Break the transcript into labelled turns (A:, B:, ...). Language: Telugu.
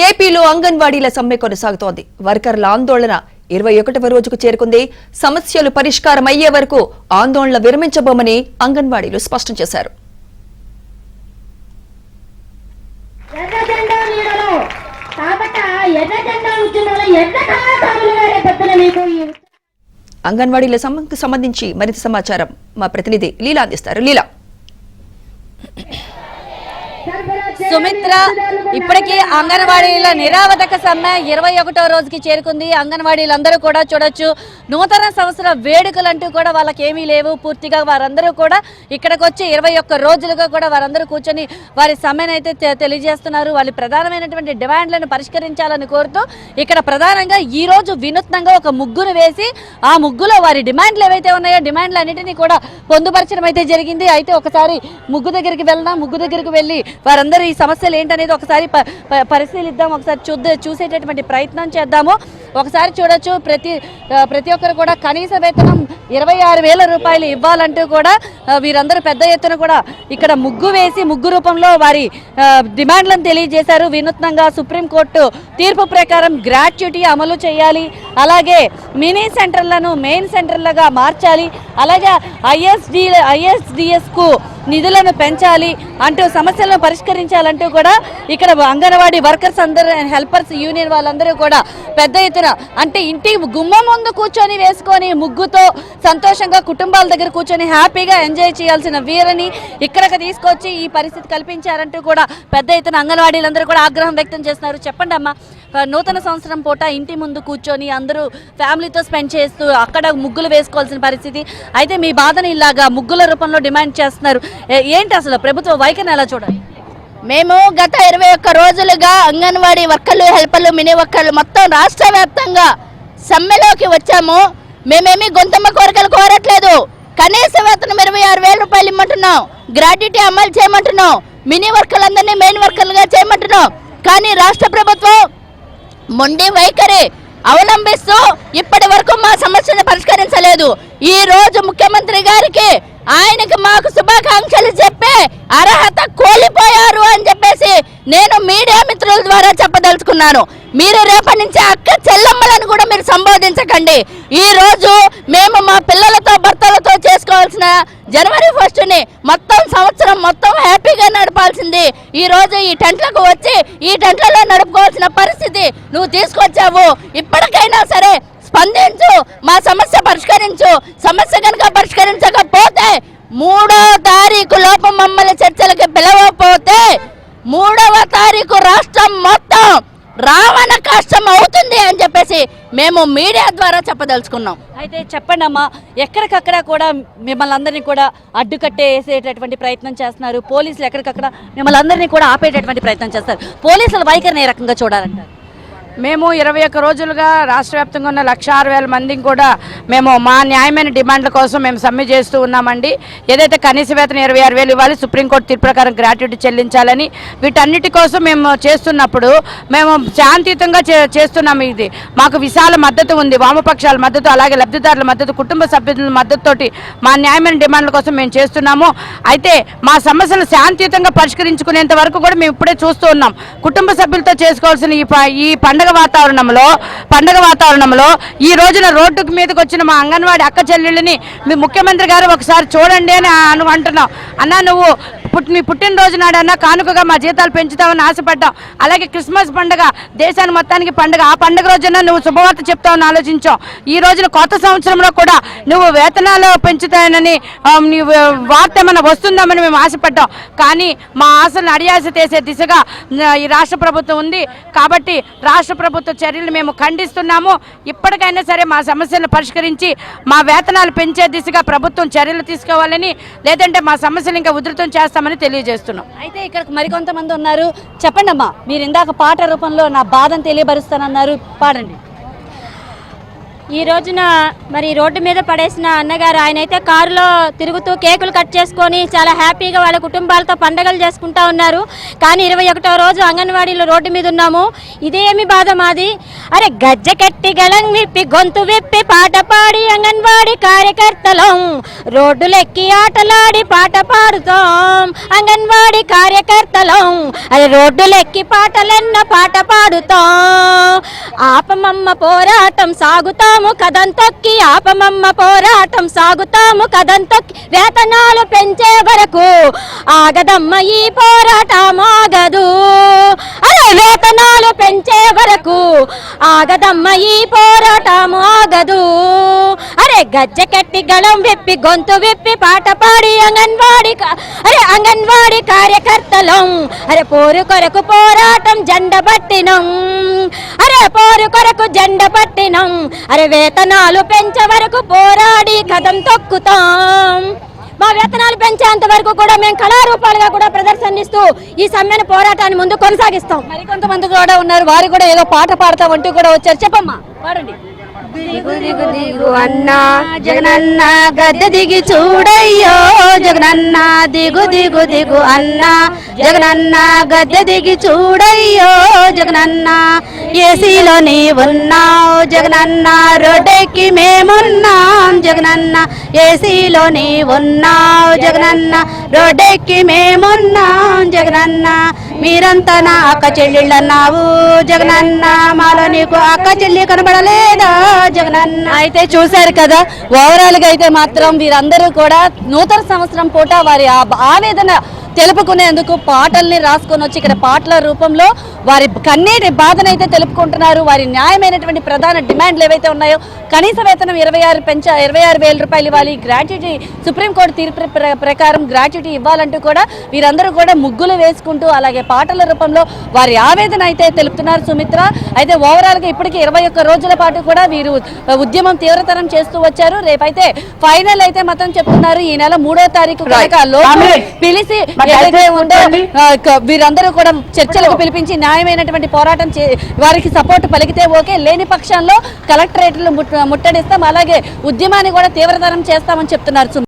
A: ఏపీలో అంగన్వాడీల సమ్మె కొనసాగుతోంది. వర్కర్ల ఆందోళన 21వ రోజుకు చేరుకుంది. సమస్యలు పరిష్కారం అయ్యే వరకు ఆందోళన విరమించబోమని అంగన్వాడీలు స్పష్టం చేశారు. అంగన్వాడీల సమ్మెకు సంబంధించి మరింత సమాచారం మా ప్రతినిధి లీలా అందిస్తారు. లీలా.
B: సుమిత్ర, ఇప్పటికీ అంగన్వాడీల నిరావధక సమ్మె 21వ రోజుకి చేరుకుంది. అంగన్వాడీలందరూ కూడా చూడొచ్చు, నూతన సంవత్సర వేడుకలంటూ కూడా వాళ్ళకి ఏమీ లేవు. పూర్తిగా వారందరూ కూడా ఇక్కడికి వచ్చి 21 రోజులుగా కూడా వారందరూ కూర్చొని వారి సమ్మెనైతే తెలియజేస్తున్నారు. వాళ్ళ ప్రధానమైనటువంటి డిమాండ్లను పరిష్కరించాలని కోరుతూ ఇక్కడ ప్రధానంగా ఈ రోజు వినూత్నంగా ఒక ముగ్గును వేసి ఆ ముగ్గులో వారి డిమాండ్లు ఏవైతే ఉన్నాయో డిమాండ్లు అన్నింటినీ కూడా పొందుపరచడం అయితే జరిగింది. అయితే ఒకసారి ముగ్గు దగ్గరికి వెళ్దాం. ముగ్గు దగ్గరికి వెళ్ళి వారందరూ ఈ సమస్యలు ఏంటనేది ఒకసారి పరిశీలిద్దాం, ఒకసారి చూసేటటువంటి ప్రయత్నం చేద్దాము. ఒకసారి చూడొచ్చు, ప్రతి ఒక్కరు కూడా కనీస వేతనం 26,000 రూపాయలు ఇవ్వాలంటూ కూడా వీరందరూ పెద్ద ఎత్తున కూడా ఇక్కడ ముగ్గు వేసి ముగ్గు రూపంలో వారి డిమాండ్లను తెలియజేశారు. వినూత్నంగా సుప్రీంకోర్టు తీర్పు ప్రకారం గ్రాట్యుటీ అమలు చేయాలి, అలాగే మినీ సెంటర్లను మెయిన్ సెంటర్లుగా మార్చాలి, అలాగే ISDS కు నిధులను పెంచాలి అంటూ సమస్యలను పరిష్కరించాలంటూ కూడా ఇక్కడ అంగన్వాడీ వర్కర్స్ అందరూ హెల్పర్స్ యూనియన్ వాళ్ళందరూ కూడా పెద్ద ఎత్తున అంటే ఇంటి గుమ్మం ముందు కూర్చొని వేసుకొని ముగ్గుతో సంతోషంగా కుటుంబాల దగ్గర కూర్చొని హ్యాపీగా ఎంజాయ్ చేయాల్సిన వీరని ఇక్కడికి తీసుకొచ్చి ఈ పరిస్థితి కల్పించారంటూ కూడా పెద్ద ఎత్తున అంగన్వాడీలందరూ కూడా ఆగ్రహం వ్యక్తం చేస్తున్నారు. చెప్పండి అమ్మా, నూతన సంవత్సరం పూట ఇంటి ముందు కూర్చొని అందరూ ఫ్యామిలీతో స్పెండ్ చేస్తూ అక్కడ ముగ్గులు వేసుకోవాల్సిన పరిస్థితి. అయితే మీ బాధని ఇలాగా ముగ్గుల రూపంలో డిమాండ్ చేస్తున్నారు. ఏంటి అసలు ప్రభుత్వ వైఖరిని ఎలా చూడాలి?
C: మేము గత 21 రోజులుగా అంగన్వాడీ వర్కర్లు, హెల్పర్లు, మినీ వర్కర్లు మొత్తం రాష్ట్ర వ్యాప్తంగా సమ్మెలోకి వచ్చాము. మేమేమి గొంతమ్మ కోరికలు కోరట్లేదు. కనీస వేతనం 26,000 రూపాయలు ఇమ్మంటున్నాం, గ్రాట్యుటీ అమలు చేయమంటున్నాం, మినీ వర్కర్లందరినీ మెయిన్ వర్కర్లుగా చేయమంటున్నాం. కానీ రాష్ట్ర ప్రభుత్వం మొండి వైఖరి అవలంబిస్తూ ఇప్పటి వరకు మా సమస్యను పరిష్కరించలేదు. ఈ రోజు ముఖ్యమంత్రి గారికి ఆయనకి మాకు శుభాకాంక్షలు చెప్పే అర్హత కోల్పోయారు అని చెప్పేసి నేను మీడియా మిత్రుల ద్వారా చెప్పదలుచుకున్నాను. మీరు రేపటి నుంచి అక్క చెల్లమ్మలను కూడా మీరు సంబోధించకండి. ఈ రోజు మేము మా పిల్లలతో భర్తలతో చేసుకోవాల్సిన జనవరి 1ని మొత్తం సంవత్సరం మొత్తం హ్యాపీగా నడపాల్సింది ఈ రోజు ఈ టెంట్లకు వచ్చి ఈ టెంట్లలో నడుపుకోవాల్సిన పరిస్థితి నువ్వు తీసుకొచ్చావు. ఇప్పటికైనా సరే స్పందించు, మా సమస్య పరిష్కరించు. సమస్య కనుక పరిష్కరించకపోతే 3వ తారీఖు లోపు మమ్మల్ని చర్చలకు పిలవకపోతే 3వ తారీఖు రాష్ట్రం మొత్తం రావణ కష్టం అవుతుంది అని చెప్పేసి మేము మీడియా ద్వారా చెప్పదలుచుకున్నాం.
B: అయితే చెప్పండి అమ్మా, ఎక్కడికక్కడ కూడా మిమ్మల్ని అందరినీ కూడా అడ్డుకట్టేసేటటువంటి ప్రయత్నం చేస్తున్నారు పోలీసులు. ఎక్కడికక్కడ మిమ్మల్ని అందరినీ కూడా ఆపేటటువంటి ప్రయత్నం చేస్తారు. పోలీసుల వైఖరిని ఏ రకంగా చూడాలంటారు?
D: మేము 21 రోజులుగా రాష్ట్ర వ్యాప్తంగా ఉన్న 106,000 మందికి కూడా మేము మా న్యాయమైన డిమాండ్ల కోసం మేము సమ్మె చేస్తూ ఉన్నామండి. ఏదైతే కనీస వేతనం 26,000 ఇవ్వాలి, సుప్రీంకోర్టు తీర్పు ప్రకారం గ్రాట్యుటీ చెల్లించాలని, వీటన్నిటి కోసం మేము చేస్తున్నప్పుడు మేము శాంతియుతంగా చేస్తున్నాము. ఇది మాకు విశాల మద్దతు ఉంది, వామపక్షాల మద్దతు, అలాగే లబ్ధిదారుల మద్దతు, కుటుంబ సభ్యుల మద్దతుతోటి మా న్యాయమైన డిమాండ్ల కోసం మేము చేస్తున్నాము. అయితే మా సమస్యలు శాంతియుతంగా పరిష్కరించుకునేంత వరకు కూడా మేము ఇప్పుడే చూస్తూ ఉన్నాం. కుటుంబ సభ్యులతో చేసుకోవాల్సిన ఈ పండుగ వాతావరణంలో ఈ రోజున రోడ్డు మీదకి వచ్చిన మా అంగన్వాడీ అక్క చెల్లెళ్ళని మీ ముఖ్యమంత్రి గారు ఒకసారి చూడండి అని అంటున్నాం. అన్నా, నువ్వు మీ పుట్టినరోజు నాడన్నా కానుకగా మా జీతాలు పెంచుతామని ఆశపడ్డాం. అలాగే క్రిస్మస్ పండుగ దేశాన్ని మొత్తానికి పండుగ, ఆ పండుగ రోజున నువ్వు శుభవార్త చెప్తావని ఆలోచించాం. ఈ రోజున కొత్త సంవత్సరంలో కూడా నువ్వు వేతనాలు పెంచుతాయనని వార్త ఏమైనా వస్తుందామని మేము ఆశపడ్డాం. కానీ మా ఆశలను అడియాస చేసే దిశగా ఈ రాష్ట్ర ప్రభుత్వం ఉంది. కాబట్టి రాష్ట్ర ప్రభుత్వ చర్యలు మేము ఖండిస్తున్నాము. ఇప్పటికైనా సరే మా సమస్యలను పరిష్కరించి మా వేతనాలు పెంచే దిశగా ప్రభుత్వం చర్యలు తీసుకోవాలని, లేదంటే మా సమస్యలు ఇంకా ఉధృతం చేస్తామని తెలియజేస్తున్నాం.
B: అయితే ఇక్కడ మరికొంతమంది ఉన్నారు. చెప్పండి అమ్మా, మీరు ఇందాక పాట రూపంలో నా బాధను తెలియబరుస్తానన్నారు, పాడండి.
E: ఈ రోజున మరి రోడ్డు మీద పడేసిన అన్నగారు ఆయనైతే కారులో తిరుగుతూ కేకులు కట్ చేసుకొని చాలా హ్యాపీగా వాళ్ళ కుటుంబాలతో పండగలు చేసుకుంటా ఉన్నారు. కానీ 21వ రోజు అంగన్వాడీలో రోడ్డు మీద ఉన్నాము. ఇదేమి బాధ మాది. అరే గజ్జ కట్టి గళం విప్పి గొంతు విప్పి పాట పాడి అంగన్వాడీ కార్యకర్తలం రోడ్డులెక్కి ఆటలాడి పాట పాడుతాం అంగన్వాడీ కార్యకర్తలం. అరే రోడ్డులెక్కి పాటలెన్నో పాట పాడుతాం. ఆపమమ్మ పోరాటం సాగుతాము కదం తొక్కి ఆపమమ్మ పోరాటం సాగుతాము కదం తొక్కి వేతనాలు పెంచే వరకు ఆగదమ్మ ఈ పోరాటం ఆగదు. అరే వేతనాలు పెంచే వరకు ఆగదమ్మ ఈ పోరాటం ఆగదు. అరే గజ్జ కట్టి గళం విప్పి గొంతు విప్పి పాట పాడి అంగన్వాడీ కార్యకర్తలం. అరే పోరు కొరకు పోరాటం జెండ పట్టినం. అరే పోరు కొరకు జెండ పట్టినం. అరే వేతనాలు పెంచే వరకు పోరాడి కదం తొక్కుతాం. మా వేతనాలు పెంచేంత వరకు కూడా మేము కళారూపాలుగా కూడా ప్రదర్శనిస్తూ ఈ సమ్మెను పోరాటాన్ని ముందు కొనసాగిస్తాం.
B: మరికొంతమంది కూడా ఉన్నారు, వారు కూడా ఏదో పాట పాడతామంటూ కూడా వచ్చారు. చెప్పమ్మా, పాడండి.
D: దిగు దిగు దిగు అన్నా జగనన్న గద్దె దిగి చూడయ్యో జగనన్న దిగు దిగు దిగు అన్నా జగనన్న గద్దె దిగి చూడయ్యో జగనన్న ఏసీలో నీ ఉన్నావు జగనన్న రోడ్డెక్కి మేమున్నాం జగనన్న ఏసీలో నీ ఉన్నావు జగనన్న రోడ్డెక్కి మేమున్నాం జగనన్న మీరంతా నా అక్క చెల్లెళ్ళన్నావు జగనన్న మాలో నీకు అక్క చెల్లి కనబడలేదా జగనన్న.
B: అయితే చూశారు కదా, ఓవరాల్ గా అయితే మాత్రం వీరందరూ కూడా నూతన సంవత్సరం పూట వారి ఆవేదన తెలుపుకునేందుకు పాటల్ని రాసుకొని వచ్చి ఇక్కడ పాటల రూపంలో వారి కన్నీటి బాధనైతే తెలుపుకుంటున్నారు. వారి న్యాయమైనటువంటి ప్రధాన డిమాండ్లు ఏవైతే ఉన్నాయో, కనీస వేతనం 26,000 రూపాయలు ఇవ్వాలి, గ్రాట్యుటీ సుప్రీంకోర్టు తీర్పు ప్రకారం గ్రాట్యుటీ ఇవ్వాలంటూ కూడా వీరందరూ కూడా ముగ్గులు వేసుకుంటూ అలాగే పాటల రూపంలో వారి ఆవేదన అయితే తెలుపుతున్నారు. సుమిత్ర, అయితే ఓవరాల్ గా ఇప్పటికీ 21 రోజుల పాటు కూడా వీరు ఉద్యమం తీవ్రతరం చేస్తూ వచ్చారు. రేపైతే ఫైనల్ అయితే మాత్రం చెప్తున్నారు ఈ నెల 3వ తారీఖు పిలిచి వీరందరూ కూడా చర్చలకు పిలిపించి న్యాయమైనటువంటి పోరాటం వారికి సపోర్ట్ పలికితే ఓకే, లేని పక్షంలో కలెక్టరేట్లు ముట్టడిస్తాం, అలాగే ఉద్యమాన్ని కూడా తీవ్రతరం చేస్తామని చెప్తున్నారు.